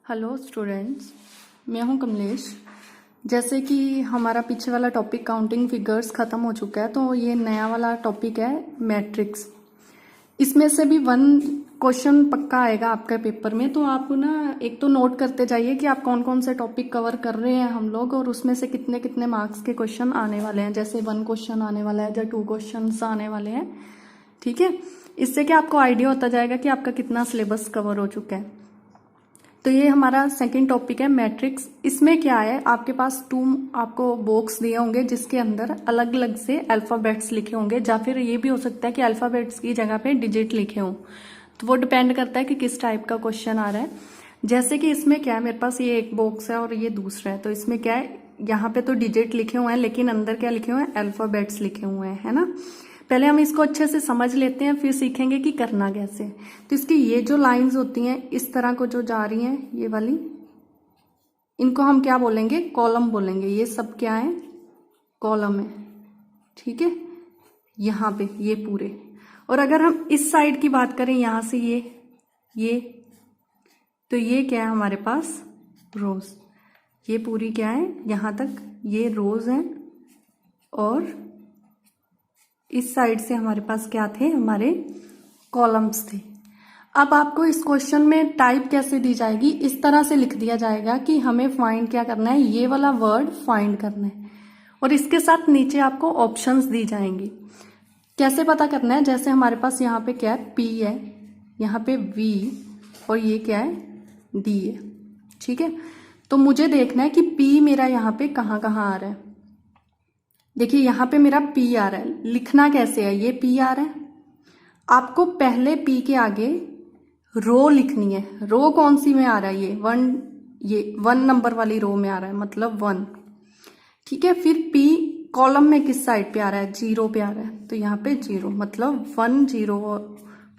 Hello students, मैं हूं कमलेश। जैसे कि हमारा पीछे वाला टॉपिक काउंटिंग फिगर्स ख़त्म हो चुका है, तो ये नया वाला टॉपिक है मैट्रिक्स। इसमें से भी 1 क्वेश्चन पक्का आएगा आपके पेपर में। तो आप ना एक तो नोट करते जाइए कि आप कौन कौन से टॉपिक कवर कर रहे हैं हम लोग, और उसमें से कितने कितने मार्क्स के क्वेश्चन आने वाले हैं। जैसे 1 क्वेश्चन आने वाला है या 2 क्वेश्चन आने वाले हैं, ठीक है। इससे क्या आपको आइडिया होता जाएगा कि आपका कितना सिलेबस कवर हो चुका है। तो ये हमारा सेकंड टॉपिक है मैट्रिक्स। इसमें क्या है, आपके पास 2 आपको बॉक्स दिए होंगे जिसके अंदर अलग अलग से अल्फाबेट्स लिखे होंगे, या फिर ये भी हो सकता है कि अल्फाबेट्स की जगह पे डिजिट लिखे हों। तो वो डिपेंड करता है कि किस टाइप का क्वेश्चन आ रहा है। जैसे कि इसमें क्या है, मेरे पास ये एक बॉक्स है और ये दूसरा है। तो इसमें क्या है, यहाँ पे तो डिजिट लिखे हुए हैं, लेकिन अंदर क्या लिखे हुए हैं, अल्फाबेट्स लिखे हुए हैं, है ना। पहले हम इसको अच्छे से समझ लेते हैं, फिर सीखेंगे कि करना कैसे। तो इसकी ये जो लाइंस होती हैं इस तरह को जो जा रही हैं, ये वाली, इनको हम क्या बोलेंगे, कॉलम बोलेंगे। ये सब क्या है, कॉलम है, ठीक है। यहाँ पे ये पूरे, और अगर हम इस साइड की बात करें, यहां से ये तो ये क्या है हमारे पास, रोज। ये पूरी क्या है, यहां तक ये रोज है, और इस साइड से हमारे पास क्या थे, हमारे कॉलम्स थे। अब आपको इस क्वेश्चन में टाइप कैसे दी जाएगी, इस तरह से लिख दिया जाएगा कि हमें फाइंड क्या करना है, ये वाला वर्ड फाइंड करना है, और इसके साथ नीचे आपको ऑप्शंस दी जाएंगी। कैसे पता करना है, जैसे हमारे पास यहाँ पे क्या है, P है, यहाँ पे V, और ये क्या है, D है, ठीक है। तो मुझे देखना है कि P मेरा यहाँ पे कहाँ कहाँ आ रहा है। देखिए यहाँ पे मेरा P आ रहा है, लिखना कैसे है, ये P आ रहा है। आपको पहले P के आगे रो लिखनी है। रो कौन सी में आ रहा है, ये 1 नंबर वाली रो में आ रहा है, मतलब 1, ठीक है। फिर P कॉलम में किस साइड पे आ रहा है, 0 पे आ रहा है, तो यहाँ पे 0, मतलब 1 0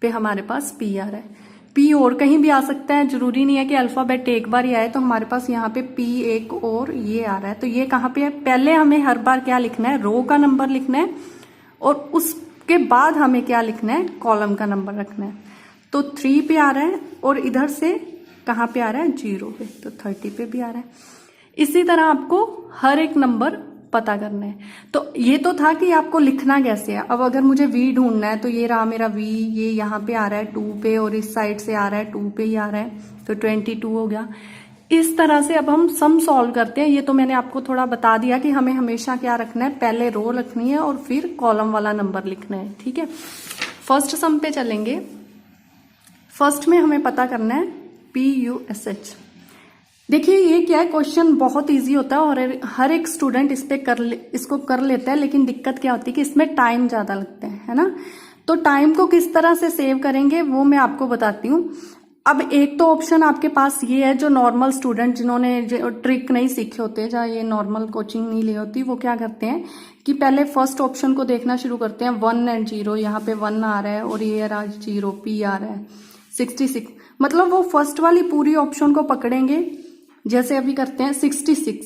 पे हमारे पास P आ रहा है। P और कहीं भी आ सकता है, जरूरी नहीं है कि अल्फाबेट एक बार ही आए। तो हमारे पास यहाँ पे P एक और ये आ रहा है, तो ये कहाँ पे है, पहले हमें हर बार क्या लिखना है, रो का नंबर लिखना है, और उसके बाद हमें क्या लिखना है, कॉलम का नंबर रखना है। तो 3 पे आ रहा है, और इधर से कहाँ पे आ रहा है, 0 पे, तो 30 पे भी आ रहा है। इसी तरह आपको हर एक नंबर पता करना है। तो ये तो था कि आपको लिखना कैसे है। अब अगर मुझे V ढूंढना है, तो ये रहा मेरा V, ये यहाँ पे आ रहा है 2 पे, और इस साइड से आ रहा है 2 पे ही आ रहा है, तो 22 हो गया। इस तरह से अब हम सम सॉल्व करते हैं। ये तो मैंने आपको थोड़ा बता दिया कि हमें हमेशा क्या रखना है, पहले रो रखनी है और फिर कॉलम वाला नंबर लिखना है, ठीक है। फर्स्ट सम पे चलेंगे। फर्स्ट में हमें पता करना है PUSH। देखिए ये क्या है, क्वेश्चन बहुत इजी होता है और हर एक स्टूडेंट इसको कर लेता है, लेकिन दिक्कत क्या होती है कि इसमें टाइम ज्यादा लगता है ना। तो टाइम को किस तरह से सेव करेंगे वो मैं आपको बताती हूँ। अब एक तो ऑप्शन आपके पास ये है, जो नॉर्मल स्टूडेंट जिन्होंने ट्रिक नहीं सीखे होते, या ये नॉर्मल कोचिंग नहीं ली होती, वो क्या करते हैं कि पहले फर्स्ट ऑप्शन को देखना शुरू करते हैं, 1 और 0। यहाँ पे 1 आ रहा है और ये रहा 0, P आ रहा है 66, मतलब वो फर्स्ट वाली पूरी ऑप्शन को पकड़ेंगे। जैसे अभी करते हैं 66,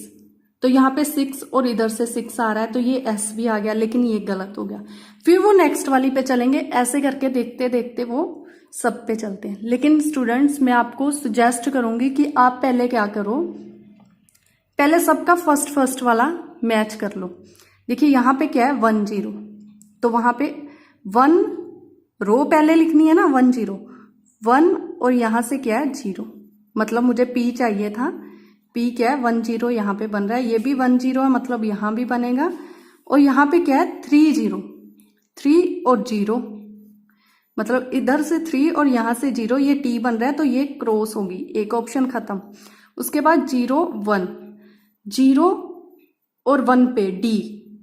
तो यहाँ पे 6 और इधर से 6 आ रहा है, तो ये S भी आ गया, लेकिन ये गलत हो गया। फिर वो नेक्स्ट वाली पे चलेंगे, ऐसे करके देखते देखते वो सब पे चलते हैं। लेकिन स्टूडेंट्स, मैं आपको सजेस्ट करूंगी कि आप पहले क्या करो, पहले सबका फर्स्ट वाला मैच कर लो। देखिए यहाँ पे क्या है, 1 0, तो वहां पे 1 रो पहले लिखनी है ना, 1 0 1, और यहां से क्या है 0, मतलब मुझे P चाहिए था। P क्या है, 1 0 यहाँ पे बन रहा है, ये भी 1 0 है, मतलब यहाँ भी बनेगा। और यहाँ पे क्या है, 3 0, 3 और 0, मतलब इधर से 3 और यहाँ से 0, ये T बन रहा है, तो ये क्रॉस होगी, एक ऑप्शन खत्म। उसके बाद 0 1, 0 और 1 पे D,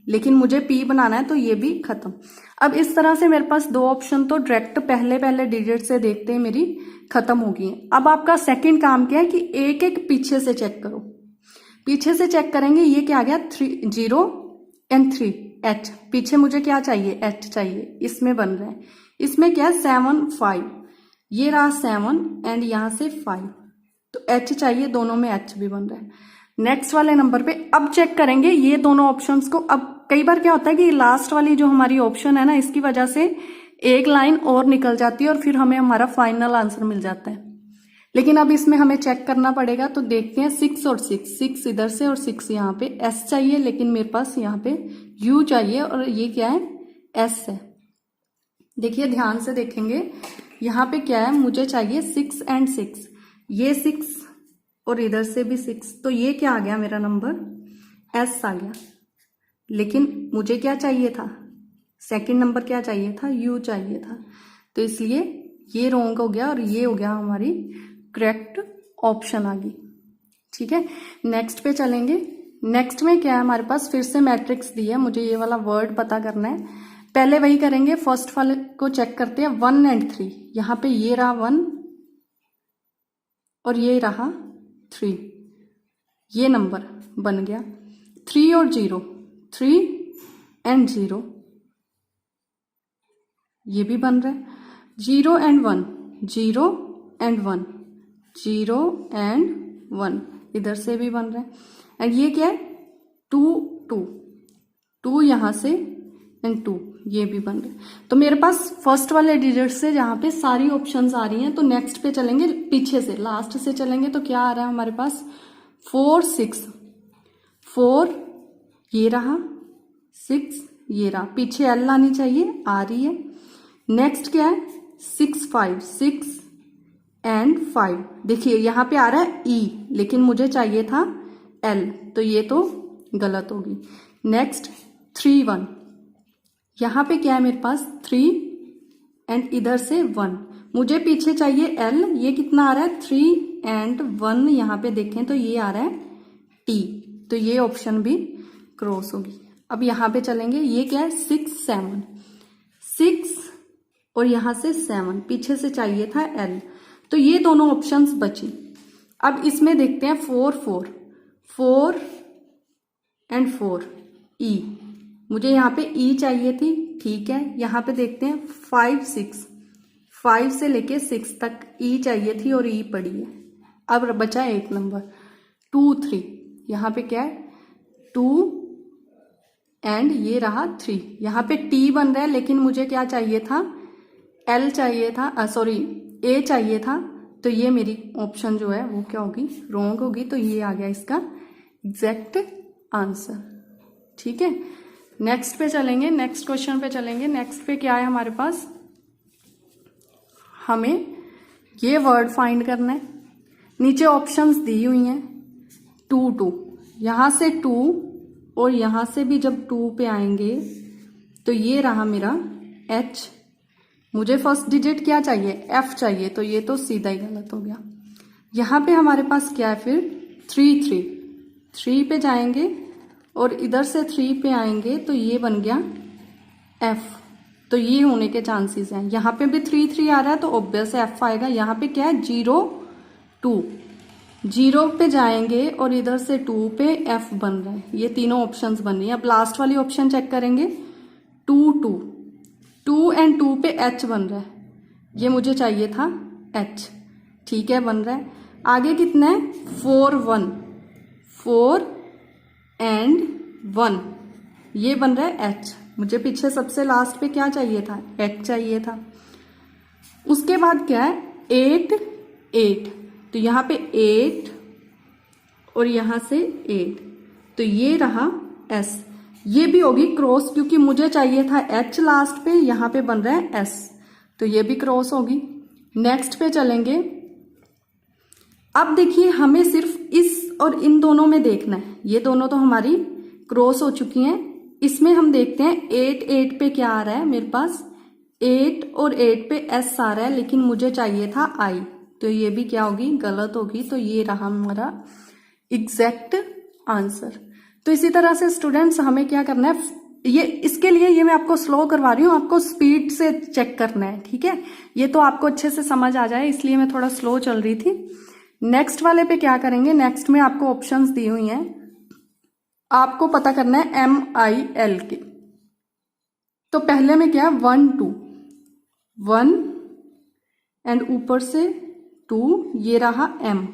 लेकिन मुझे P बनाना है, तो ये भी खत्म। अब इस तरह से मेरे पास 2 ऑप्शन तो डायरेक्ट पहले डिजिट से देखते हैं मेरी खत्म हो गई है। अब आपका सेकंड काम क्या है कि एक एक पीछे से चेक करो। पीछे से चेक करेंगे, ये क्या आ गया, 3 0 और 3 H। पीछे मुझे क्या चाहिए, H चाहिए, इसमें बन रहा है। इसमें क्या है, 7 5, ये रहा 7 एंड यहां से 5, तो H चाहिए, दोनों में H भी बन रहा है। नेक्स्ट वाले नंबर पे अब चेक करेंगे ये दोनों ऑप्शंस को। अब कई बार क्या होता है कि लास्ट वाली जो हमारी ऑप्शन है ना, इसकी वजह से एक लाइन और निकल जाती है और फिर हमें हमारा फाइनल आंसर मिल जाता है। लेकिन अब इसमें हमें चेक करना पड़ेगा, तो देखते हैं 6 और 6 इधर से और 6 यहाँ पे। S चाहिए लेकिन मेरे पास यहाँ पे U चाहिए और ये क्या है, S है। देखिए ध्यान से देखेंगे, यहाँ पे क्या है, मुझे चाहिए 6 एंड 6, ये 6 और इधर से भी 6, तो ये क्या आ गया मेरा नंबर, S आ गया। लेकिन मुझे क्या चाहिए था, सेकंड नंबर क्या चाहिए था, U चाहिए था। तो इसलिए ये रॉन्ग हो गया और ये हो गया हमारी करेक्ट ऑप्शन आ गई। ठीक है, नेक्स्ट पे चलेंगे। नेक्स्ट में क्या है हमारे पास, फिर से मैट्रिक्स दी है, मुझे ये वाला वर्ड पता करना है। पहले वही करेंगे, फर्स्ट वाले को चेक करते हैं, 1 एंड 3। यहाँ पे ये रहा 1 और ये रहा 3, ये नंबर बन गया। 3 और 0, 3 एंड 0, ये भी बन रहा है। 0 एंड 1, 0 एंड 1, 0 एंड 1, इधर से भी बन रहा है। एंड ये क्या है, 2 2, 2 यहां से एंड 2, ये भी बन रहा है। तो मेरे पास फर्स्ट वाले डिजिट से जहां पे सारी ऑप्शंस आ रही हैं, तो नेक्स्ट पे चलेंगे, पीछे से लास्ट से चलेंगे, तो क्या आ रहा है हमारे पास, 4 6, 4 ये रहा, 6 ये रहा, पीछे एल आनी चाहिए, आ रही है। नेक्स्ट क्या है, 6 5, 6 एंड 5, देखिए यहाँ पे आ रहा है ई, लेकिन मुझे चाहिए था एल, तो ये तो गलत होगी। नेक्स्ट 3 1, यहाँ पे क्या है मेरे पास 3 एंड इधर से 1, मुझे पीछे चाहिए एल, ये कितना आ रहा है 3 एंड 1, यहाँ पे देखें तो ये आ रहा है टी, तो ये ऑप्शन भी क्रॉस होगी। अब यहाँ पे चलेंगे, ये क्या है 6 7, 6 और यहाँ से 7, पीछे से चाहिए था एल, तो ये दोनों ऑप्शंस बची। अब इसमें देखते हैं 4 4, 4 एंड 4 ई, मुझे यहाँ पे ई चाहिए थी, ठीक है। यहाँ पे देखते हैं 5 6, 5 से लेके 6 तक ई चाहिए थी और ई पड़ी है। अब बचा एक नंबर 2 3, यहाँ पे क्या है 2 एंड ये रहा 3, यहाँ पे टी बन रहा है, लेकिन मुझे क्या चाहिए था, एल चाहिए था, सॉरी ए चाहिए था, तो ये मेरी ऑप्शन जो है वो क्या होगी, रॉन्ग होगी। तो ये आ गया इसका एग्जैक्ट आंसर। ठीक है, नेक्स्ट पे चलेंगे, नेक्स्ट क्वेश्चन पे चलेंगे। नेक्स्ट पे क्या है हमारे पास, हमें ये वर्ड फाइंड करना है। नीचे ऑप्शंस दी हुई हैं 2 2, यहां से 2 और यहां से भी जब 2 पे आएंगे तो ये रहा मेरा एच, मुझे फर्स्ट डिजिट क्या चाहिए, एफ चाहिए, तो ये तो सीधा ही गलत हो गया। यहाँ पे हमारे पास क्या है फिर 3 3, 3 पे जाएंगे और इधर से 3 पे आएंगे तो ये बन गया एफ, तो ये होने के चांसेस हैं। यहाँ पे भी 3 3 आ रहा है तो ऑब्वियस एफ आएगा। यहाँ पे क्या है 0 2, 0 पे जाएंगे और इधर से 2 पे एफ बन रहा है, ये तीनों ऑप्शंस बन रही है। अब लास्ट वाली ऑप्शन चेक करेंगे, 2 2, 2 एंड 2 पे एच बन रहा है, ये मुझे चाहिए था एच, ठीक है बन रहा है। आगे कितना है 4 1, 4 एंड 1, ये बन रहा है एच, मुझे पीछे सबसे लास्ट पे क्या चाहिए था, एच चाहिए था। उसके बाद क्या है 8 8, तो यहाँ पे 8 और यहाँ से 8, तो ये रहा एस, ये भी होगी क्रॉस क्योंकि मुझे चाहिए था एच लास्ट पे, यहाँ पे बन रहा है एस, तो ये भी क्रॉस होगी। नेक्स्ट पे चलेंगे। अब देखिए हमें सिर्फ इस और इन दोनों में देखना है, ये दोनों तो हमारी क्रॉस हो चुकी हैं। इसमें हम देखते हैं 8 8 पे क्या आ रहा है मेरे पास, 8 और 8 पे एस आ रहा है, लेकिन मुझे चाहिए था आई, तो ये भी क्या होगी, गलत होगी। तो ये रहा हमारा एग्जैक्ट आंसर। तो इसी तरह से स्टूडेंट्स हमें क्या करना है, ये इसके लिए ये मैं आपको स्लो करवा रही हूँ, आपको स्पीड से चेक करना है, ठीक है। ये तो आपको अच्छे से समझ आ जाए इसलिए मैं थोड़ा स्लो चल रही थी। नेक्स्ट वाले पे क्या करेंगे, नेक्स्ट में आपको ऑप्शंस दी हुई हैं, आपको पता करना है MIL के। तो पहले में क्या 1 2, 1 एंड ऊपर से 2, ये रहा M,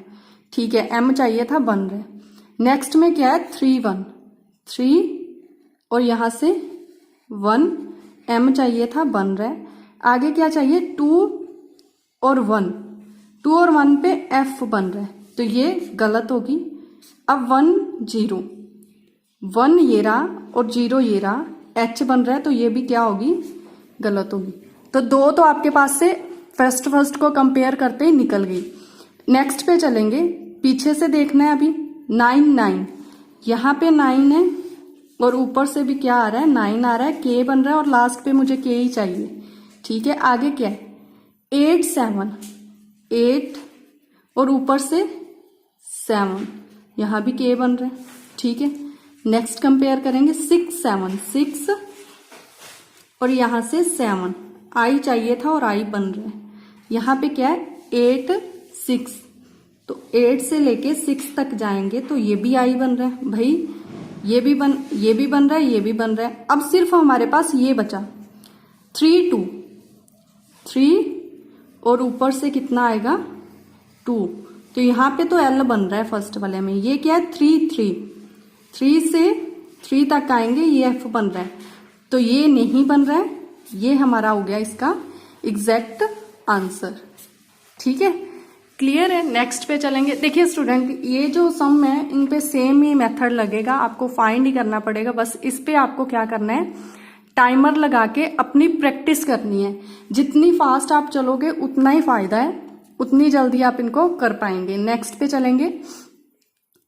ठीक है, M चाहिए था बन रहा है। नेक्स्ट में क्या है 3 1, 3 और यहां से 1, M चाहिए था बन रहा है। आगे क्या चाहिए 2 और 1, 2 और 1 पे F बन रहा है, तो ये गलत होगी। अब 1 0, 1 ये रहा और 0 ये रहा, H बन रहा है, तो ये भी क्या होगी, गलत होगी। तो 2 तो आपके पास से फर्स्ट को कंपेयर करते ही निकल गई। नेक्स्ट पे चलेंगे, पीछे से देखना है अभी। 9 9, यहाँ पे 9 है और ऊपर से भी क्या आ रहा है, 9 आ रहा है, K बन रहा है और लास्ट पे मुझे K ही चाहिए। ठीक है, आगे क्या है, 8 7, 8 और ऊपर से 7, यहाँ भी K बन रहा है। ठीक है, नेक्स्ट कंपेयर करेंगे। 6 7, 6 और यहाँ से 7, I चाहिए था और I बन रहा है। यहाँ पे क्या है, 8 6, तो 8 से लेके 6 तक जाएंगे तो ये भी I बन रहा है भाई, ये भी बन रहा है, ये भी बन रहा है। अब सिर्फ हमारे पास ये बचा 3 2, 3 और ऊपर से कितना आएगा 2, तो यहाँ पे तो L बन रहा है फर्स्ट वाले में। ये क्या है 3 3, 3 से 3 तक आएंगे, ये F बन रहा है, तो ये नहीं बन रहा है। ये हमारा हो गया इसका एग्जैक्ट आंसर। ठीक है, क्लियर है। नेक्स्ट पे चलेंगे। देखिए स्टूडेंट, ये जो सम है इन पे सेम ही मेथड लगेगा, आपको फाइंड ही करना पड़ेगा। बस इस पे आपको क्या करना है, टाइमर लगा के अपनी प्रैक्टिस करनी है। जितनी फास्ट आप चलोगे उतना ही फायदा है, उतनी जल्दी आप इनको कर पाएंगे। नेक्स्ट पे चलेंगे।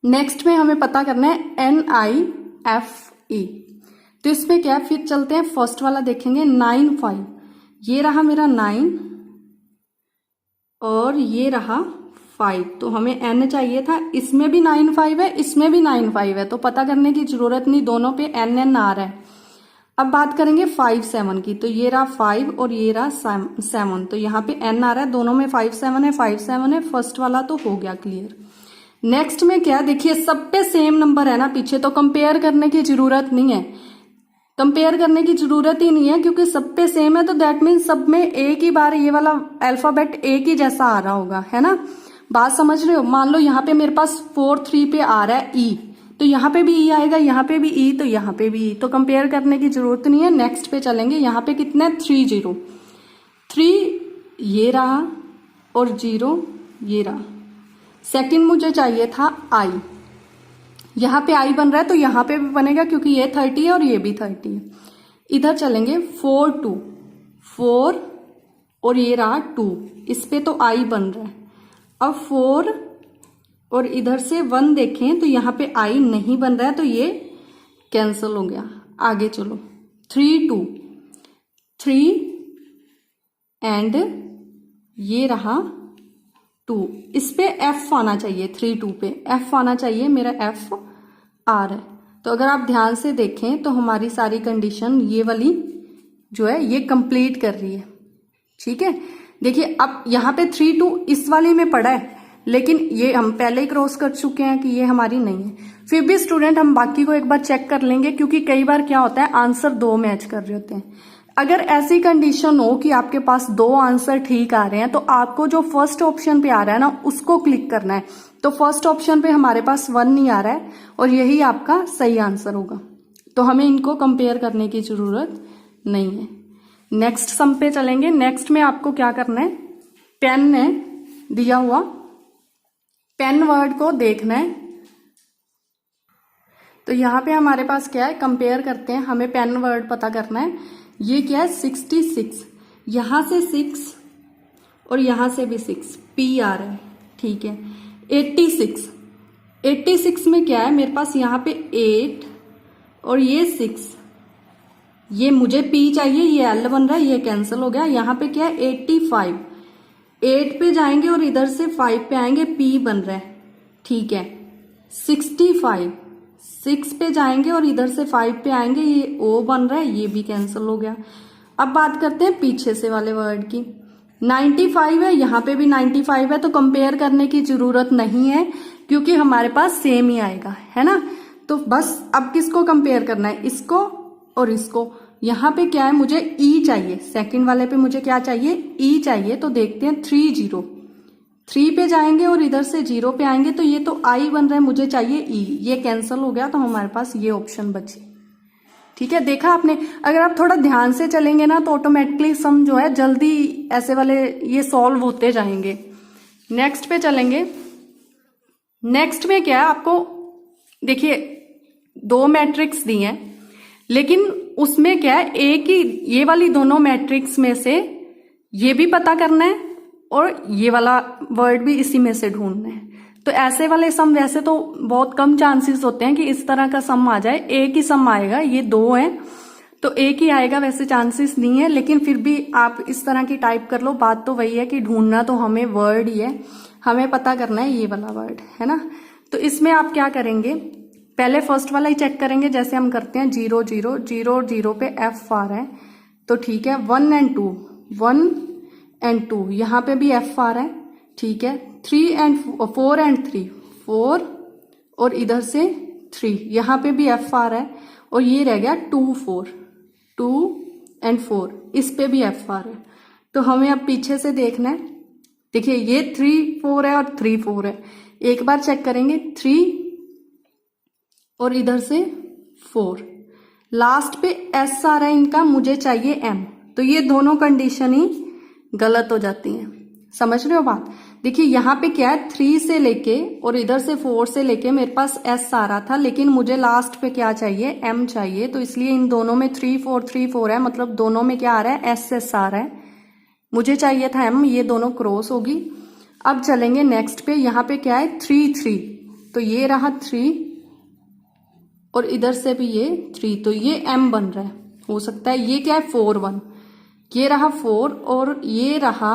नेक्स्ट में हमें पता करना है NIFE, तो इसमें क्या है, फिर चलते हैं फर्स्ट वाला देखेंगे। 9 5, ये रहा मेरा 9 और ये रहा 5, तो हमें N चाहिए था। इसमें भी 9 5 है, इसमें भी 9 5 है, तो पता करने की जरूरत नहीं, दोनों पे NN आ रहा है। अब बात करेंगे 5 7 की, तो ये रहा 5 और ये रहा 7, तो यहाँ पे N आ रहा है, दोनों में 5 7 है, 5 7 है। फर्स्ट वाला तो हो गया क्लियर। नेक्स्ट में क्या, देखिए सब पे सेम नंबर है ना पीछे, तो कंपेयर करने की जरूरत नहीं है, कंपेयर करने की जरूरत ही नहीं है, क्योंकि सब पे सेम है, तो दैट मीन सब में एक ही बार ये वाला अल्फाबेट एक ही जैसा आ रहा होगा, है ना। बात समझ रहे हो। मान लो यहाँ पे मेरे पास 4 3 पे आ रहा है E, तो यहाँ पे भी E आएगा, यहाँ पे भी E, तो यहाँ पे भी E, तो कंपेयर करने की जरूरत नहीं है। नेक्स्ट पे चलेंगे। यहाँ पे कितना है 3 0, 3 ये रहा और 0 ये रहा। सेकंड मुझे चाहिए था I, यहाँ पे I बन रहा है, तो यहाँ पे भी बनेगा क्योंकि ये 30 है और ये भी 30 है। इधर चलेंगे 4 2, 4 और ये रहा 2, इस पे तो I बन रहा है। अब 4 और इधर से 1 देखें तो यहाँ पे I नहीं बन रहा है, तो ये कैंसिल हो गया। आगे चलो 3 2, 3 एंड ये रहा 2, इस पे F आना चाहिए, 3 2 पे F आना चाहिए, मेरा F आ रहा है। तो अगर आप ध्यान से देखें तो हमारी सारी कंडीशन ये वाली जो है ये कंप्लीट कर रही है। ठीक है, देखिए अब यहाँ पे 3 2 इस वाली में पड़ा है, लेकिन ये हम पहले ही क्रॉस कर चुके हैं कि ये हमारी नहीं है। फिर भी स्टूडेंट हम बाकी को एक बार चेक कर लेंगे, क्योंकि कई बार क्या होता है आंसर 2 मैच कर रहे होते हैं। अगर ऐसी कंडीशन हो कि आपके पास 2 आंसर ठीक आ रहे हैं, तो आपको जो फर्स्ट ऑप्शन पे आ रहा है ना उसको क्लिक करना है। तो फर्स्ट ऑप्शन पे हमारे पास 1 नहीं आ रहा है और यही आपका सही आंसर होगा, तो हमें इनको कंपेयर करने की जरूरत नहीं है। नेक्स्ट सम पे चलेंगे। नेक्स्ट में आपको क्या करना है, पेन है दिया हुआ, पेन वर्ड को देखना है। तो यहाँ पे हमारे पास क्या है, कंपेयर करते हैं, हमें पेन वर्ड पता करना है। ये क्या है 66, यहाँ से 6 और यहाँ से भी 6, P आ रहा है। ठीक है, 86, 86 में क्या है मेरे पास, यहाँ पे 8 और ये 6, ये मुझे P चाहिए, ये L बन रहा है, ये कैंसिल हो गया। यहाँ पे क्या है 85, 8 पे जाएंगे और इधर से 5 पे आएंगे, P बन रहा है। ठीक है, 65, 6 पे जाएंगे और इधर से 5 पे आएंगे, ये O बन रहा है, ये भी कैंसिल हो गया। अब बात करते हैं पीछे से वाले वर्ड की। 95 है, यहाँ पे भी 95 है, तो कंपेयर करने की जरूरत नहीं है क्योंकि हमारे पास सेम ही आएगा, है ना। तो बस अब किसको कंपेयर करना है, इसको और इसको। यहाँ पे क्या है, मुझे E चाहिए, सेकंड वाले पे मुझे क्या चाहिए, E चाहिए। तो देखते हैं 3 0, 3 पे जाएंगे और इधर से 0 पे आएंगे, तो ये तो I बन रहा है, मुझे चाहिए E, ये कैंसिल हो गया, तो हमारे पास ये ऑप्शन बची। ठीक है, देखा आपने। अगर आप थोड़ा ध्यान से चलेंगे ना तो ऑटोमेटिकली सम जो है जल्दी ऐसे वाले ये सॉल्व होते जाएंगे। नेक्स्ट पे चलेंगे। नेक्स्ट में क्या है, आपको देखिए 2 मैट्रिक्स दी हैं, लेकिन उसमें क्या है, एक ही ये वाली दोनों मैट्रिक्स में से ये भी पता करना है और ये वाला वर्ड भी इसी में से ढूंढना है। तो ऐसे वाले सम वैसे तो बहुत कम चांसेस होते हैं कि इस तरह का सम आ जाए, एक ही सम आएगा, ये 2 हैं तो एक ही आएगा, वैसे चांसेस नहीं है, लेकिन फिर भी आप इस तरह की टाइप कर लो। बात तो वही है कि ढूंढना तो हमें वर्ड ही है, हमें पता करना है ये वाला वर्ड, है ना। तो इसमें आप क्या करेंगे, पहले फर्स्ट वाला ही चेक करेंगे, जैसे हम करते हैं 0 0 0 और 0 पे एफ आ रहा है तो ठीक है। 1 and 2 1 and 2 यहाँ पे भी एफ आ रहा है, ठीक है। 3 and 4 and 3 4 और इधर से 3 यहाँ पे भी एफ आ रहा है, और ये रह गया 2 4 2 and 4 इस पे भी एफ आ रहा है। तो हमें अब पीछे से देखना है, देखिए ये 3 4 है और 3 4 है, एक बार चेक करेंगे 3 और इधर से 4, लास्ट पे एस आ रहा है इनका, मुझे चाहिए एम, तो ये दोनों कंडीशन ही गलत हो जाती हैं। समझ रहे हो बात। देखिए यहाँ पे क्या है, 3 से लेके और इधर से 4 से लेके मेरे पास एस आ रहा था, लेकिन मुझे लास्ट पे क्या चाहिए, एम चाहिए, तो इसलिए इन दोनों में 3 4 है, मतलब दोनों में क्या आ रहा है, एस आ रहा है, मुझे चाहिए था एम, ये दोनों क्रॉस होगी। अब चलेंगे नेक्स्ट पे, यहाँ पे क्या है 3 3, तो ये रहा 3 और इधर से भी ये 3, तो ये m बन रहा है, हो सकता है ये क्या है 4 1, ये रहा 4 और ये रहा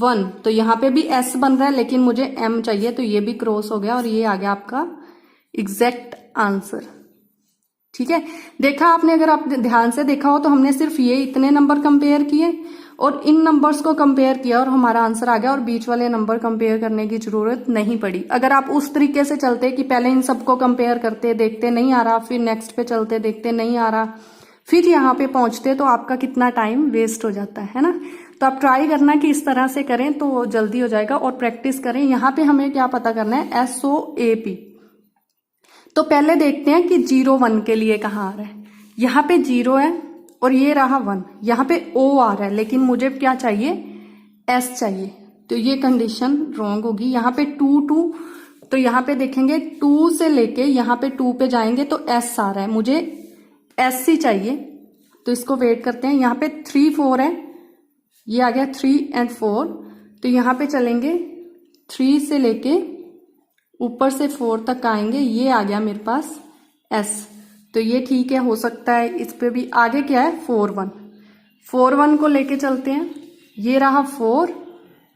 1, तो यहाँ पे भी s बन रहा है, लेकिन मुझे m चाहिए, तो ये भी क्रॉस हो गया और ये आ गया आपका एग्जैक्ट आंसर। ठीक है, देखा आपने, अगर आप ध्यान से देखा हो तो हमने सिर्फ ये इतने नंबर कंपेयर किए और इन नंबर्स को कंपेयर किया और हमारा आंसर आ गया, और बीच वाले नंबर कंपेयर करने की जरूरत नहीं पड़ी। अगर आप उस तरीके से चलते कि पहले इन सबको कंपेयर करते, देखते नहीं आ रहा, फिर नेक्स्ट पे चलते, देखते नहीं आ रहा, फिर यहाँ पे पहुंचते, तो आपका कितना टाइम वेस्ट हो जाता है ना। तो आप ट्राई करना कि इस तरह से करें तो जल्दी हो जाएगा, और प्रैक्टिस करें। यहाँ पे हमें क्या पता करना है, SOAP। तो पहले देखते हैं कि 0 1 के लिए कहाँ आ रहा है। यहाँ पे 0 है और ये रहा 1, यहाँ पे O आ रहा है, लेकिन मुझे क्या चाहिए, S चाहिए, तो ये कंडीशन रॉन्ग होगी। यहाँ पे 2 2, तो यहाँ पे देखेंगे 2 से लेके यहाँ पे 2 पे जाएंगे तो S आ रहा है, मुझे S ही चाहिए, तो इसको वेट करते हैं। यहाँ पे 3 4 है, ये आ गया 3 and 4, तो यहाँ पे चलेंगे 3 से लेके ऊपर से 4 तक आएंगे, ये आ गया मेरे पास S, तो ये ठीक है, हो सकता है इस पे भी। आगे क्या है 4 1 को लेके चलते हैं, ये रहा 4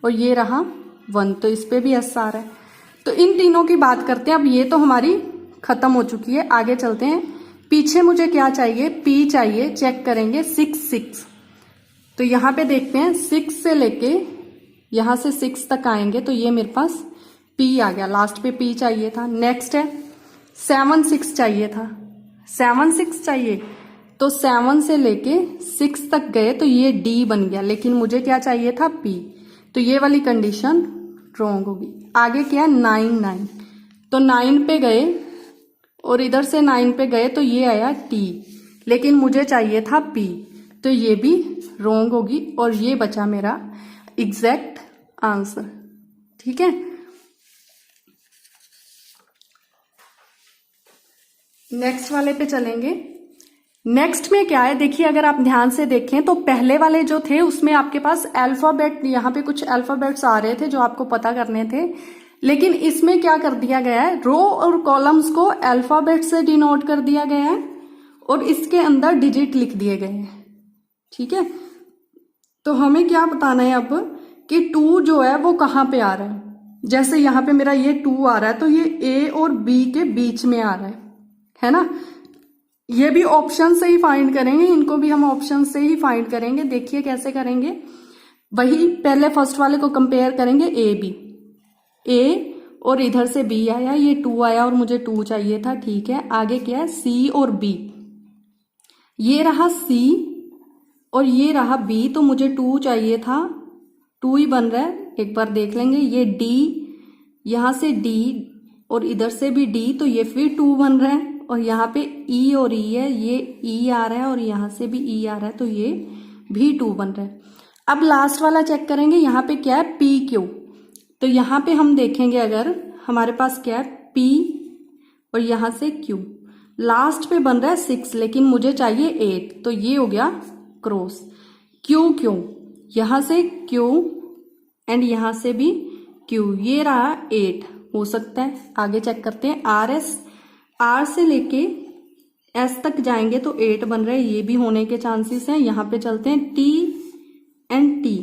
और ये रहा 1, तो इस पे भी S आ रहा है। तो इन तीनों की बात करते हैं। अब ये तो हमारी खत्म हो चुकी है, आगे चलते हैं। पीछे मुझे क्या चाहिए, P चाहिए, चेक करेंगे 6 6, तो यहाँ पे देखते हैं 6 से लेके यहाँ से 6 तक आएंगे, तो ये मेरे पास P आ गया, लास्ट पे P चाहिए था। नेक्स्ट है 7 6 चाहिए था, 7 6 चाहिए, तो 7 से लेके 6 तक गए तो ये D बन गया, लेकिन मुझे क्या चाहिए था P, तो ये वाली कंडीशन रॉन्ग होगी। आगे क्या 9 9, तो 9 पे गए और इधर से 9 पे गए तो ये आया T, लेकिन मुझे चाहिए था P, तो ये भी रॉन्ग होगी, और ये बचा मेरा एग्जैक्ट आंसर। ठीक है, नेक्स्ट वाले पे चलेंगे। नेक्स्ट में क्या है, देखिए अगर आप ध्यान से देखें तो पहले वाले जो थे उसमें आपके पास अल्फाबेट, यहाँ पे कुछ अल्फाबेट्स आ रहे थे जो आपको पता करने थे, लेकिन इसमें क्या कर दिया गया है, रो और कॉलम्स को अल्फाबेट से डिनोट कर दिया गया है और इसके अंदर डिजिट लिख दिए गए हैं। ठीक है, तो हमें क्या बताना है अब कि 2 जो है वो कहाँ पे आ रहा है। जैसे यहाँ पे मेरा ये 2 आ रहा है, तो ये A और B के बीच में आ रहा है ना। ये भी ऑप्शन से ही फाइंड करेंगे, इनको भी हम ऑप्शन से ही फाइंड करेंगे। देखिए कैसे करेंगे, वही पहले फर्स्ट वाले को कंपेयर करेंगे, A और इधर से B आया, ये 2 आया और मुझे 2 चाहिए था। ठीक है, आगे क्या है C और B, ये रहा C और ये रहा B, तो मुझे 2 चाहिए था, 2 ही बन रहा है। एक बार देख लेंगे, ये D, यहाँ से D और इधर से भी D, तो ये फिर 2 बन रहा है, और यहाँ पे E और E है, ये E आ रहा है और यहाँ से भी E आ रहा है, तो ये भी 2 बन रहा है। अब लास्ट वाला चेक करेंगे, यहाँ पे क्या है PQ, तो यहाँ पे हम देखेंगे अगर हमारे पास क्या है P और यहां से Q, लास्ट पे बन रहा है 6 लेकिन मुझे चाहिए 8, तो ये हो गया क्रॉस। Q यहां से Q एंड यहां से भी Q, ये रहा 8 हो सकता है। आगे चेक करते हैं RS, R से लेके S तक जाएंगे तो 8 बन रहा है, ये भी होने के चांसेस हैं। यहाँ पे चलते हैं T एंड T,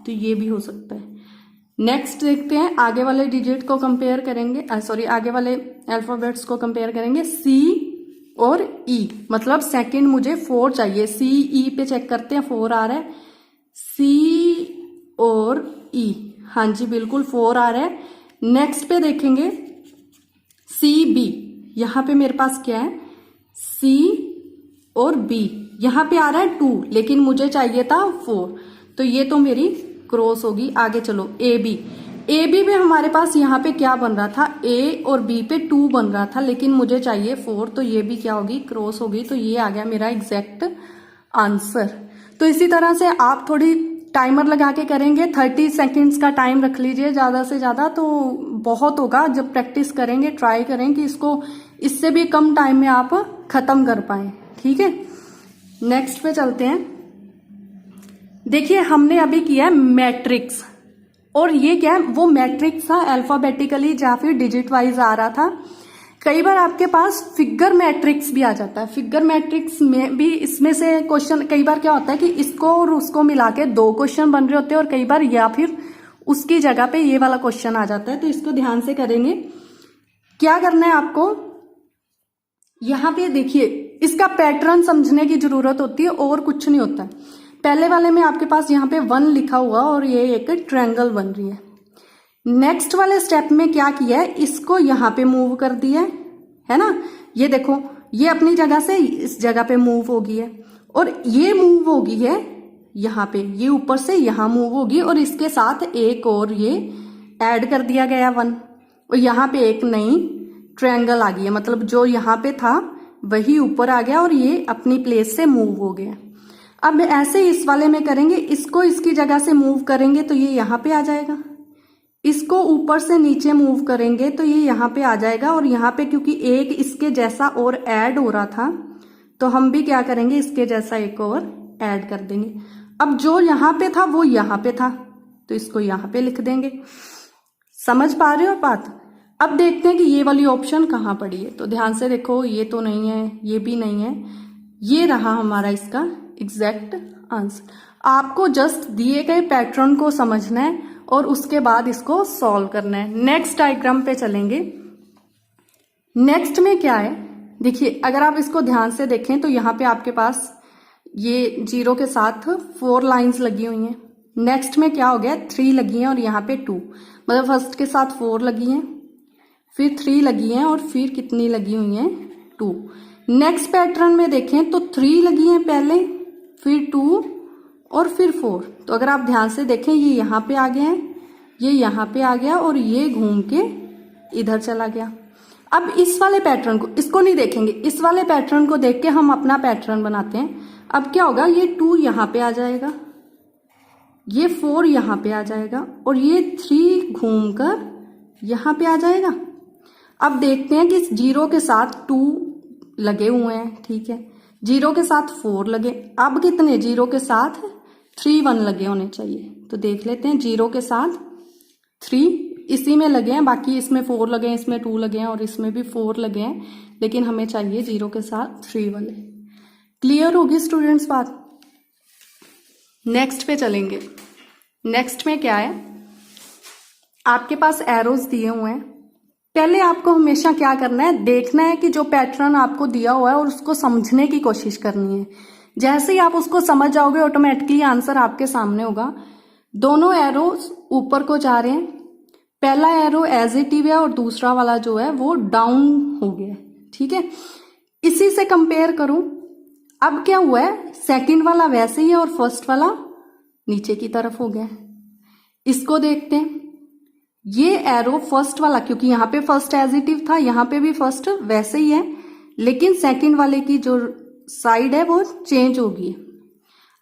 तो ये भी हो सकता है। नेक्स्ट देखते हैं आगे वाले डिजिट को कंपेयर करेंगे, आगे वाले अल्फाबेट्स को कंपेयर करेंगे। C और E, मतलब सेकंड मुझे 4 चाहिए। C E पे चेक करते हैं, 4 आ रहा है। C और E, हाँ जी बिल्कुल 4 आ रहा है। नेक्स्ट पे देखेंगे C B, यहाँ पे मेरे पास क्या है C और B, यहाँ पे आ रहा है 2 लेकिन मुझे चाहिए था 4, तो ये तो मेरी क्रॉस होगी। आगे चलो ए बी में हमारे पास यहाँ पे क्या बन रहा था, A और B पे 2 बन रहा था लेकिन मुझे चाहिए 4, तो ये भी क्या होगी क्रॉस होगी। तो ये आ गया मेरा एग्जैक्ट आंसर। तो इसी तरह से आप थोड़ी टाइमर लगा के करेंगे, 30 सेकेंड्स का टाइम रख लीजिए ज्यादा से ज्यादा, तो बहुत होगा। जब प्रैक्टिस करेंगे ट्राई करें कि इसको इससे भी कम टाइम में आप खत्म कर पाए, ठीक है। नेक्स्ट पे चलते हैं। देखिए हमने अभी किया है मैट्रिक्स, और ये क्या है वो मैट्रिक्स था अल्फाबेटिकली या फिर डिजिट वाइज आ रहा था। कई बार आपके पास फिगर मैट्रिक्स भी आ जाता है। फिगर मैट्रिक्स में भी इसमें से क्वेश्चन कई बार क्या होता है कि इसको और उसको मिला के 2 क्वेश्चन बन रहे होते हैं, और कई बार या फिर उसकी जगह पे ये वाला क्वेश्चन आ जाता है। तो इसको ध्यान से करेंगे। क्या करना है आपको, यहाँ पे देखिए इसका पैटर्न समझने की जरूरत होती है और कुछ नहीं होता है। पहले वाले में आपके पास यहाँ पे 1 लिखा हुआ और ये एक ट्रायंगल बन रही है। नेक्स्ट वाले स्टेप में क्या किया है, इसको यहाँ पे मूव कर दिया है ना। ये देखो ये अपनी जगह से इस जगह पे मूव होगी है, और ये मूव होगी है यहाँ पे, ये ऊपर से यहाँ मूव होगी, और इसके साथ एक और ये ऐड कर दिया गया 1, और यहाँ पे एक नई ट्रायंगल आ गई है। मतलब जो यहाँ पे था वही ऊपर आ गया और ये अपनी प्लेस से मूव हो गया। अब ऐसे इस वाले में करेंगे, इसको इसकी जगह से मूव करेंगे तो ये यहाँ पे आ जाएगा, इसको ऊपर से नीचे मूव करेंगे तो ये यहाँ पे आ जाएगा, और यहाँ पे क्योंकि एक इसके जैसा और ऐड हो रहा था तो हम भी क्या करेंगे इसके जैसा एक और ऐड कर देंगे। अब जो यहाँ पे था वो यहाँ पे था तो इसको यहाँ पे लिख देंगे। समझ पा रहे हो बात। अब देखते हैं कि ये वाली ऑप्शन कहाँ पड़ी है, तो ध्यान से देखो, ये तो नहीं है, ये भी नहीं है, ये रहा हमारा इसका एग्जैक्ट आंसर। आपको जस्ट दिए गए पैटर्न को समझना है और उसके बाद इसको सॉल्व करना है। नेक्स्ट डायग्राम पे चलेंगे। नेक्स्ट में क्या है, देखिए अगर आप इसको ध्यान से देखें तो यहाँ पे आपके पास ये 0 के साथ 4 लाइंस लगी हुई हैं। नेक्स्ट में क्या हो गया, 3 लगी हैं और यहाँ पे 2, मतलब फर्स्ट के साथ 4 लगी हैं, फिर 3 लगी हैं और फिर कितनी लगी हुई हैं 2। नेक्स्ट पैटर्न में देखें तो 3 लगी हैं पहले, फिर 2 और फिर 4। तो अगर आप ध्यान से देखें ये यहाँ पे आ गए हैं, ये यहाँ पे आ गया और ये घूम के इधर चला गया। अब इस वाले पैटर्न को, इसको नहीं देखेंगे, इस वाले पैटर्न को देख के हम अपना पैटर्न बनाते हैं। अब क्या होगा, ये 2 यहाँ पे आ जाएगा, ये 4 यहाँ पे आ जाएगा और ये 3 घूमकर यहाँ पे आ जाएगा। अब देखते हैं कि 0 के साथ 2 लगे हुए हैं, ठीक है, 0 के साथ 4 लगे, अब कितने, 0 के साथ 3 1 लगे होने चाहिए। तो देख लेते हैं, 0 के साथ 3 इसी में लगे हैं, बाकी इसमें 4 लगे हैं, इसमें 2 लगे हैं और इसमें भी 4 लगे हैं, लेकिन हमें चाहिए 0 के साथ 3 वाले। क्लियर होगी स्टूडेंट्स बात। नेक्स्ट पे चलेंगे। नेक्स्ट में क्या है, आपके पास एरोज दिए हुए हैं। पहले आपको हमेशा क्या करना है, देखना है कि जो पैटर्न आपको दिया हुआ है और उसको समझने की कोशिश करनी है। जैसे ही आप उसको समझ जाओगे ऑटोमेटिकली आंसर आपके सामने होगा। दोनों एरोज ऊपर को जा रहे हैं, पहला एरो एज इट इज है और दूसरा वाला जो है वो डाउन हो गया, ठीक है। इसी से कंपेयर करूं, अब क्या हुआ है, सेकंड वाला वैसे ही है और फर्स्ट वाला नीचे की तरफ हो गया। इसको देखते हैं, ये एरो फर्स्ट वाला, क्योंकि यहाँ पे फर्स्ट एज इट इज था, यहाँ पे भी फर्स्ट वैसे ही है, लेकिन सेकंड वाले की जो साइड है वो चेंज होगी।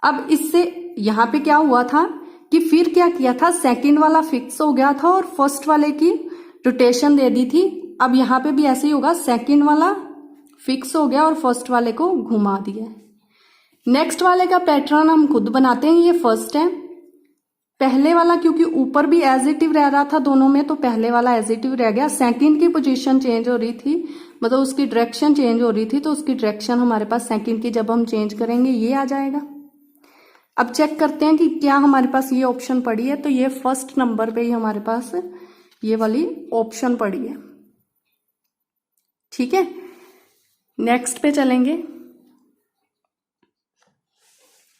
अब इससे यहाँ पे क्या हुआ था कि फिर क्या किया था, सेकंड वाला फिक्स हो गया था और फर्स्ट वाले की रोटेशन दे दी थी। अब यहाँ पे भी ऐसे ही होगा, सेकंड वाला फिक्स हो गया और फर्स्ट वाले को घुमा दिया। नेक्स्ट वाले का पैटर्न हम खुद बनाते हैं। ये फर्स्ट है, पहले वाला क्योंकि ऊपर भी एज इट रह रहा था दोनों में, तो पहले वाला एज इट रह गया। सेकंड की पोजीशन चेंज हो रही थी, मतलब उसकी डायरेक्शन चेंज हो रही थी, तो उसकी डायरेक्शन हमारे पास सेकंड की जब हम चेंज करेंगे ये आ जाएगा। अब चेक करते हैं कि क्या हमारे पास ये ऑप्शन पड़ी है। तो ये फर्स्ट नंबर पे ही हमारे पास ये वाली ऑप्शन पड़ी है। ठीक है, नेक्स्ट पे चलेंगे।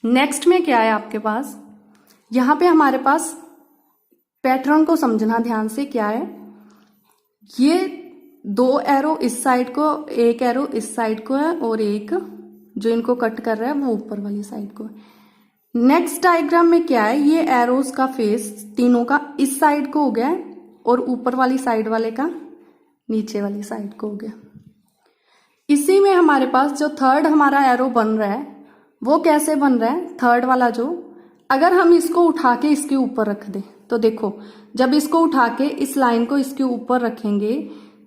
नेक्स्ट में क्या है आपके पास, यहां पे हमारे पास पैटर्न को समझना ध्यान से। क्या है, ये 2 एरो इस साइड को, 1 एरो इस साइड को है और एक जो इनको कट कर रहा है वो ऊपर वाली साइड को है। नेक्स्ट डायग्राम में क्या है, ये एरोज का फेस तीनों का इस साइड को हो गया है और ऊपर वाली साइड वाले का नीचे वाली साइड को हो गया। इसी में हमारे पास जो थर्ड हमारा एरो बन रहा है वो कैसे बन रहा है, थर्ड वाला जो, अगर हम इसको उठा के इसके ऊपर रख दें तो देखो, जब इसको उठा के इस लाइन को इसके ऊपर रखेंगे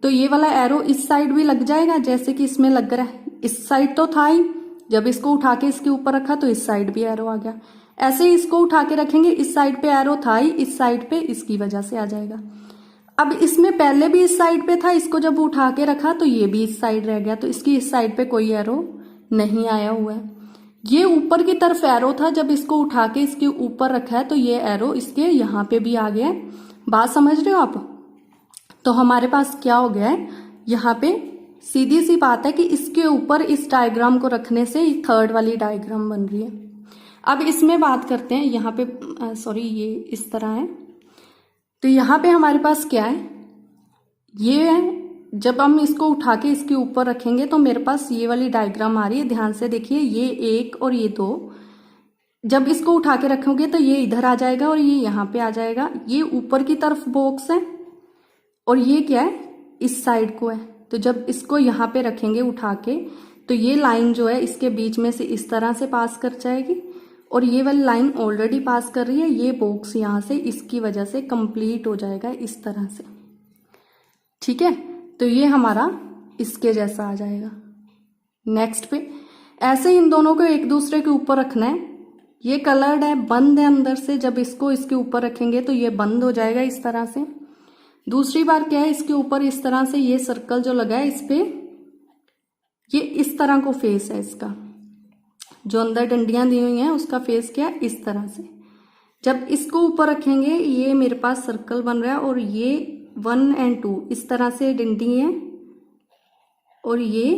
तो ये वाला एरो इस साइड भी लग जाएगा, जैसे कि इसमें लग रहा है। इस साइड तो था ही, जब इसको उठा के इसके ऊपर रखा तो इस साइड भी एरो आ गया। ऐसे ही इसको उठा के रखेंगे, इस साइड पे एरो था ही, इस साइड पे इसकी वजह से आ जाएगा। अब इसमें पहले भी इस साइड पे था, इसको जब उठा के रखा तो ये भी इस साइड रह गया, तो इसकी इस साइड पे कोई एरो नहीं आया हुआ है। ये ऊपर की तरफ एरो था, जब इसको उठा के इसके ऊपर रखा है तो ये एरो इसके यहाँ पे भी आ गया है। बात समझ रहे हो आप? तो हमारे पास क्या हो गया है, यहाँ पे सीधी सी बात है कि इसके ऊपर इस डायग्राम को रखने से थर्ड वाली डायग्राम बन रही है। अब इसमें बात करते हैं, यहाँ पे सॉरी ये इस तरह है, तो यहाँ पे हमारे पास क्या है, ये है। जब हम इसको उठा के इसके ऊपर रखेंगे तो मेरे पास ये वाली डायग्राम आ रही है, ध्यान से देखिए, ये 1 और ये 2। जब इसको उठा के रखोगे तो ये इधर आ जाएगा और ये यहाँ पे आ जाएगा। ये ऊपर की तरफ बॉक्स है और ये क्या है, इस साइड को है। तो जब इसको यहाँ पे रखेंगे उठा के तो ये लाइन जो है इसके बीच में से इस तरह से पास कर जाएगी और ये वाली लाइन ऑलरेडी पास कर रही है। ये बॉक्स यहाँ से इसकी वजह से कंप्लीट हो जाएगा इस तरह से। ठीक है, तो ये हमारा इसके जैसा आ जाएगा। नेक्स्ट पे ऐसे इन दोनों को एक दूसरे के ऊपर रखना है। ये कलर्ड है, बंद है अंदर से, जब इसको इसके ऊपर रखेंगे तो ये बंद हो जाएगा इस तरह से। दूसरी बार क्या है, इसके ऊपर इस तरह से ये सर्कल जो लगा है इस पे ये इस तरह को फेस है इसका, जो अंदर डंडियां दी हुई हैं उसका फेस क्या है, इस तरह से। जब इसको ऊपर रखेंगे ये मेरे पास सर्कल बन रहा है और ये 1 और 2 इस तरह से डंडी है और ये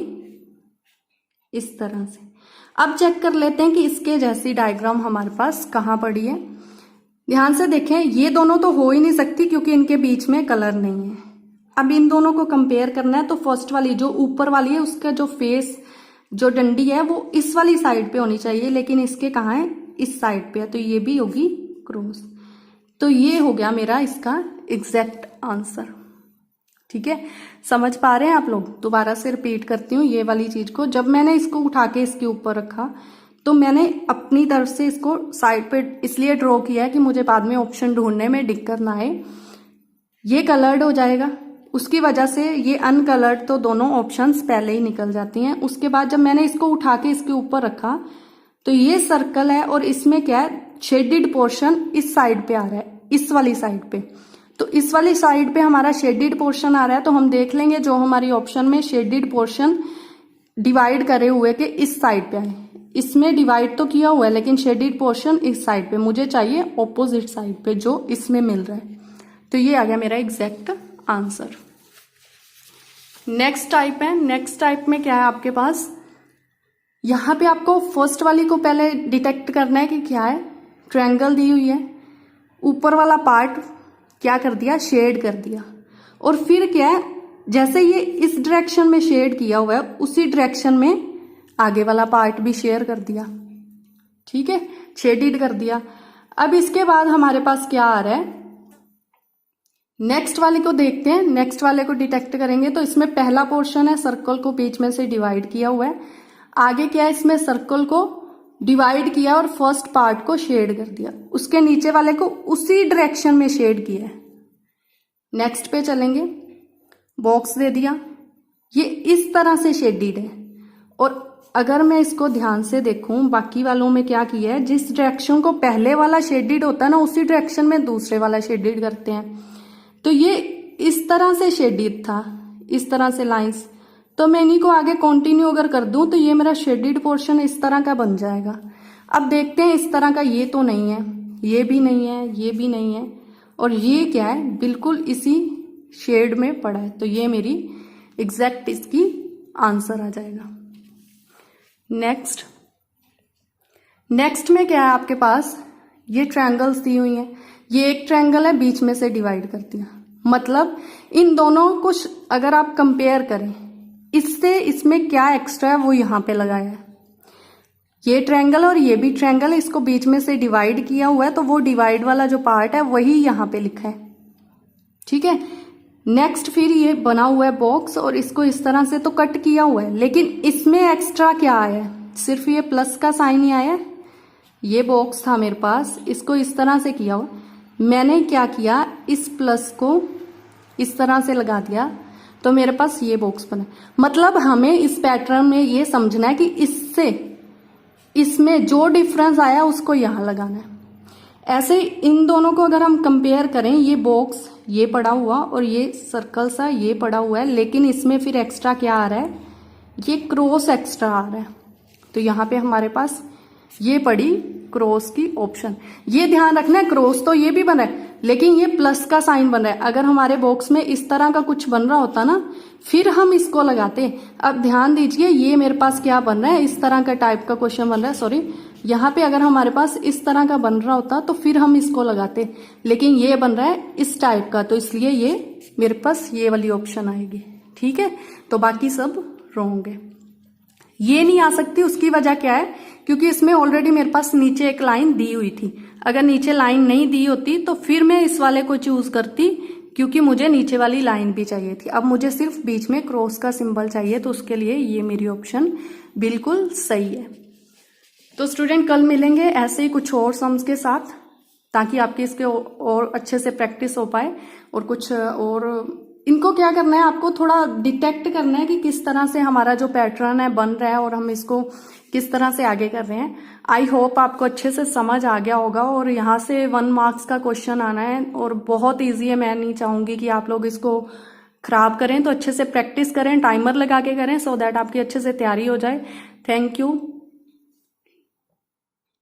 इस तरह से। अब चेक कर लेते हैं कि इसके जैसी डायग्राम हमारे पास कहाँ पड़ी है। ध्यान से देखें, ये दोनों तो हो ही नहीं सकती क्योंकि इनके बीच में कलर नहीं है। अब इन दोनों को कंपेयर करना है तो फर्स्ट वाली जो ऊपर वाली है उसका जो फेस, जो डंडी है वो इस वाली साइड पे होनी चाहिए, लेकिन इसके कहाँ है, इस साइड पे है, तो ये भी होगी क्रॉस। तो ये हो गया मेरा इसका एग्जैक्ट आंसर। ठीक है, समझ पा रहे हैं आप लोग? दोबारा से रिपीट करती हूँ ये वाली चीज को। जब मैंने इसको उठा के इसके ऊपर रखा तो मैंने अपनी तरफ से इसको साइड पे इसलिए ड्रॉ किया है कि मुझे बाद में ऑप्शन ढूंढने में दिक्कत ना आए। ये कलर्ड हो जाएगा, उसकी वजह से ये अनकलर्ड, तो दोनों ऑप्शंस पहले ही निकल जाती हैं। उसके बाद जब मैंने इसको उठा के इसके ऊपर रखा तो ये सर्कल है और इसमें क्या है, शेडेड पोर्शन इस साइड पे आ रहा है, इस वाली साइड पे। तो इस वाली साइड पे हमारा शेडेड पोर्शन आ रहा है, तो हम देख लेंगे जो हमारी ऑप्शन में शेडेड पोर्शन डिवाइड करे हुए के इस साइड पे आए। इसमें डिवाइड तो किया हुआ है लेकिन शेडेड पोर्शन इस साइड पे, मुझे चाहिए ऑपोजिट साइड पे जो इसमें मिल रहा है। तो ये आ गया मेरा एग्जैक्ट आंसर। नेक्स्ट टाइप है, नेक्स्ट टाइप में क्या है आपके पास, यहां पे आपको फर्स्ट वाली को पहले डिटेक्ट करना है कि क्या है। ट्रायंगल दी हुई है, ऊपर वाला पार्ट क्या कर दिया, शेड कर दिया, और फिर क्या है, जैसे ये इस डायरेक्शन में शेड किया हुआ है उसी डायरेक्शन में आगे वाला पार्ट भी शेयर कर दिया। ठीक है, शेडेड कर दिया। अब इसके बाद हमारे पास क्या आ रहा है, नेक्स्ट वाले को देखते हैं। नेक्स्ट वाले को डिटेक्ट करेंगे तो इसमें पहला पोर्शन है, सर्कल को बीच में से डिवाइड किया हुआ है। आगे क्या है, इसमें सर्कल को डिवाइड किया और फर्स्ट पार्ट को शेड कर दिया, उसके नीचे वाले को उसी डायरेक्शन में शेड किया है। नेक्स्ट पे चलेंगे, बॉक्स दे दिया, ये इस तरह से शेडिड है। और अगर मैं इसको ध्यान से देखूं, बाकी वालों में क्या किया है, जिस डायरेक्शन को पहले वाला शेडिड होता है ना, उसी डायरेक्शन में दूसरे वाला शेडिड करते हैं। तो ये इस तरह से शेडिड था, इस तरह से लाइंस, तो मैं इन्हीं को आगे कंटिन्यू अगर कर दूं तो ये मेरा शेडिड पोर्शन इस तरह का बन जाएगा। अब देखते हैं, इस तरह का ये तो नहीं है, ये भी नहीं है, ये भी नहीं है, और ये क्या है, बिल्कुल इसी शेड में पड़ा है। तो ये मेरी एग्जैक्ट इसकी आंसर आ जाएगा। नेक्स्ट में क्या है आपके पास, ये ट्रायंगल्स दी हुई हैं, ये एक ट्रायंगल है, बीच में से डिवाइड कर दिया। मतलब इन दोनों को अगर आप कंपेयर करें, इससे इसमें क्या एक्स्ट्रा है वो यहां पे लगाया है। ये ट्रायंगल और ये भी ट्रायंगल, इसको बीच में से डिवाइड किया हुआ है, तो वो डिवाइड वाला जो पार्ट है वही यहां पे लिखा है। ठीक है। नेक्स्ट फिर ये बना हुआ है बॉक्स, और इसको इस तरह से तो कट किया हुआ है, लेकिन इसमें एक्स्ट्रा क्या आया है, सिर्फ ये प्लस का साइन ही आया है। ये बॉक्स था मेरे पास, इसको इस तरह से किया हुआ, मैंने क्या किया, इस प्लस को इस तरह से लगा दिया, तो मेरे पास ये बॉक्स बना। मतलब हमें इस पैटर्न में ये समझना है कि इससे इसमें जो डिफरेंस आया उसको यहां लगाना है। ऐसे इन दोनों को अगर हम कंपेयर करें, ये बॉक्स ये पड़ा हुआ और ये सर्कल सा ये पड़ा हुआ है, लेकिन इसमें फिर एक्स्ट्रा क्या आ रहा है, ये क्रॉस एक्स्ट्रा आ रहा है। तो यहाँ पे हमारे पास ये पड़ी क्रॉस की ऑप्शन। ये ध्यान रखना है, क्रॉस तो ये भी बन रहा है, लेकिन ये प्लस का साइन बन रहा है। अगर हमारे बॉक्स में इस तरह का कुछ बन रहा होता ना, फिर हम इसको लगाते। अब ध्यान दीजिए, ये मेरे पास क्या बन रहा है, इस तरह का टाइप का क्वेश्चन बन रहा है, सॉरी, यहाँ पे अगर हमारे पास इस तरह का बन रहा होता तो फिर हम इसको लगाते, लेकिन ये बन रहा है इस टाइप का, तो इसलिए ये मेरे पास ये वाली ऑप्शन आएगी। ठीक है, तो बाकी सब रॉन्ग है। ये नहीं आ सकती, उसकी वजह क्या है, क्योंकि इसमें ऑलरेडी मेरे पास नीचे एक लाइन दी हुई थी। अगर नीचे लाइन नहीं दी होती तो फिर मैं इस वाले को चूज करती, क्योंकि मुझे नीचे वाली लाइन भी चाहिए थी। अब मुझे सिर्फ बीच में क्रॉस का सिंबल चाहिए, तो उसके लिए ये मेरी ऑप्शन बिल्कुल सही है। तो स्टूडेंट, कल मिलेंगे ऐसे ही कुछ और सम्स के साथ, ताकि आपकी इसके और अच्छे से प्रैक्टिस हो पाए। और कुछ और इनको क्या करना है, आपको थोड़ा डिटेक्ट करना है कि किस तरह से हमारा जो पैटर्न है बन रहा है और हम इसको किस तरह से आगे कर रहे हैं। आई होप आपको अच्छे से समझ आ गया होगा, और यहाँ से 1 मार्क्स का क्वेश्चन आना है और बहुत ईजी है। मैं नहीं चाहूंगी कि आप लोग इसको खराब करें, तो अच्छे से प्रैक्टिस करें, टाइमर लगा के करें, सो दैट आपकी अच्छे से तैयारी हो जाए। Thank you.